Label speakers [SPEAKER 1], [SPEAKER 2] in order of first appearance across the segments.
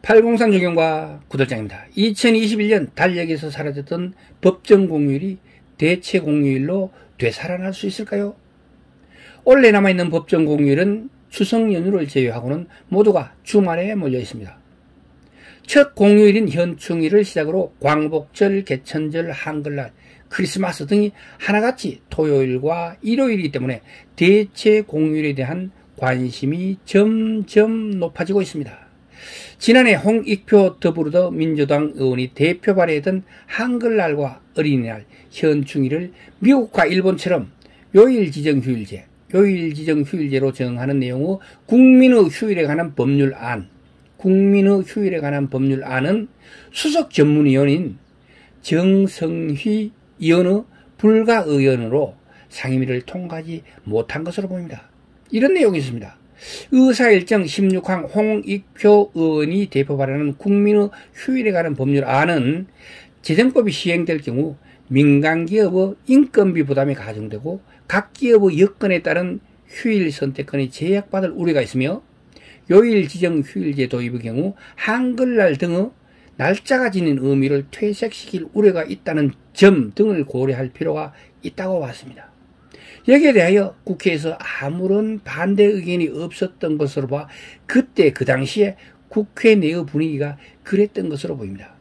[SPEAKER 1] 803 조경과 구들장입니다. 2021년 달력에서 사라졌던 법정 공휴일이 대체 공휴일로 되살아날 수 있을까요? 원래 남아있는 법정 공휴일은 추석 연휴를 제외하고는 모두가 주말에 몰려 있습니다. 첫 공휴일인 현충일을 시작으로 광복절, 개천절, 한글날, 크리스마스 등이 하나같이 토요일과 일요일이기 때문에 대체 공휴일에 대한 관심이 점점 높아지고 있습니다. 지난해 홍익표 더불어민주당 의원이 대표 발의했던 한글날과 어린이날, 현충일을 미국과 일본처럼 요일 지정 휴일제로 정하는 내용의 국민의 휴일에 관한 법률안은 수석 전문위원인 정성휘 의원의 불가 의원으로 상임위를 통과하지 못한 것으로 보입니다. 이런 내용이 있습니다. 의사일정 16항 홍익표 의원이 대표 발의하는 국민의 휴일에 관한 법률안은 재정법이 시행될 경우 민간기업의 인건비 부담이 가중되고 각 기업의 여건에 따른 휴일 선택권이 제약받을 우려가 있으며 요일 지정 휴일제 도입의 경우 한글날 등의 날짜가 지닌 의미를 퇴색시킬 우려가 있다는 점 등을 고려할 필요가 있다고 봤습니다. 여기에 대하여 국회에서 아무런 반대 의견이 없었던 것으로 봐 그때 그 당시에 국회 내의 분위기가 그랬던 것으로 보입니다.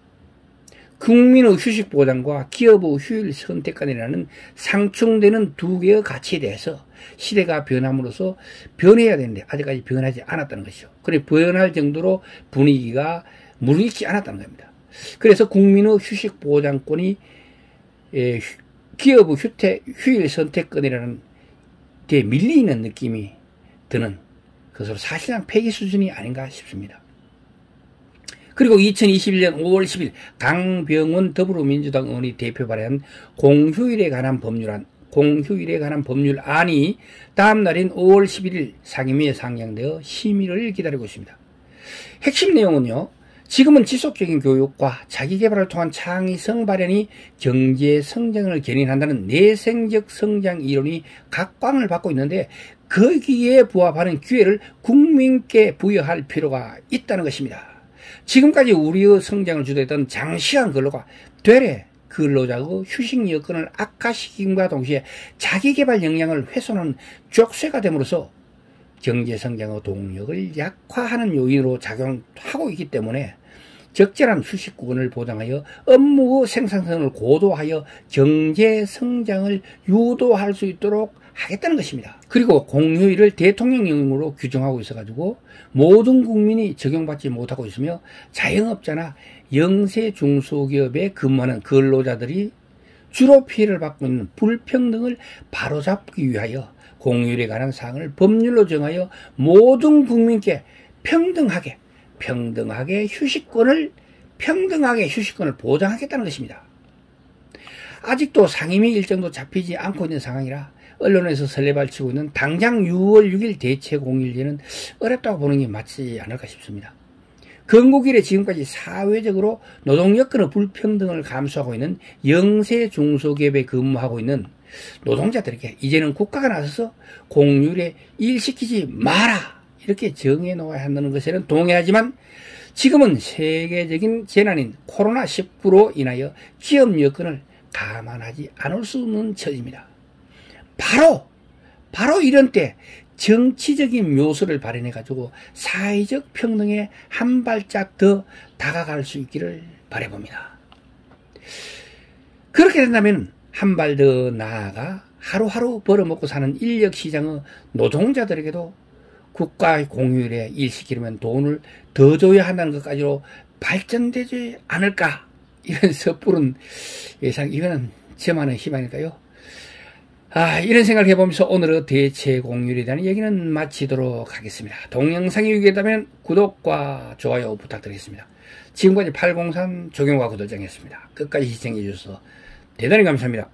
[SPEAKER 1] 국민의 휴식 보장과 기업의 휴일 선택권이라는 상충되는 두 개의 가치에 대해서 시대가 변함으로써 변해야 되는데 아직까지 변하지 않았다는 것이죠. 그래 변할 정도로 분위기가 무르익지 않았다는 겁니다. 그래서 국민의 휴식 보장권이 기업의 휴일 선택권이라는 데 밀리는 느낌이 드는 것으로 사실상 폐기 수준이 아닌가 싶습니다. 그리고 2021년 5월 10일 강병원 더불어민주당 의원이 대표 발의한 공휴일에 관한 법률안이 다음 날인 5월 11일 상임위에 상정되어 심의를 기다리고 있습니다. 핵심 내용은요. 지금은 지속적인 교육과 자기개발을 통한 창의성 발현이 경제 성장을 견인한다는 내생적 성장 이론이 각광을 받고 있는데 거기에 부합하는 기회를 국민께 부여할 필요가 있다는 것입니다. 지금까지 우리의 성장을 주도했던 장시간 근로가 되레 근로자의 휴식 여건을 악화시킴과 동시에 자기개발 역량을 훼손하는 족쇄가 됨으로써 경제성장의 동력을 약화하는 요인으로 작용하고 있기 때문에 적절한 휴식 구간을 보장하여 업무의 생산성을 고도하여 경제성장을 유도할 수 있도록 하겠다는 것입니다. 그리고 공휴일을 대통령령으로 규정하고 있어가지고 모든 국민이 적용받지 못하고 있으며 자영업자나 영세 중소기업에 근무하는 근로자들이 주로 피해를 받고 있는 불평등을 바로잡기 위하여 공휴일에 관한 사항을 법률로 정하여 모든 국민께 평등하게 휴식권을 보장하겠다는 것입니다. 아직도 상임위 일정도 잡히지 않고 있는 상황이라 언론에서 설레발치고 있는 당장 6월 6일 대체 공휴일제는 어렵다고 보는 게 맞지 않을까 싶습니다. 건국 이래 지금까지 사회적으로 노동 여건의 불평등을 감수하고 있는 영세 중소기업에 근무하고 있는 노동자들에게 이제는 국가가 나서서 공휴일에 일시키지 마라 이렇게 정해 놓아야 한다는 것에는 동의하지만 지금은 세계적인 재난인 코로나19로 인하여 기업 여건을 감안하지 않을 수 없는 처지입니다. 바로 이런 때 정치적인 묘수를 발현해 가지고 사회적 평등에 한 발짝 더 다가갈 수 있기를 바라봅니다. 그렇게 된다면 한 발 더 나아가 하루하루 벌어먹고 사는 인력시장의 노동자들에게도 국가 공휴일에 일시키려면 돈을 더 줘야 한다는 것까지로 발전되지 않을까 이런 섣부른 예상, 이거는 저만의 희망일까요? 이런 생각을 해보면서 오늘의 대체 공휴일에 대한 얘기는 마치도록 하겠습니다. 동영상이 유익했다면 구독과 좋아요 부탁드리겠습니다. 지금까지 803 조경과 구들장이었습니다. 끝까지 시청해 주셔서 대단히 감사합니다.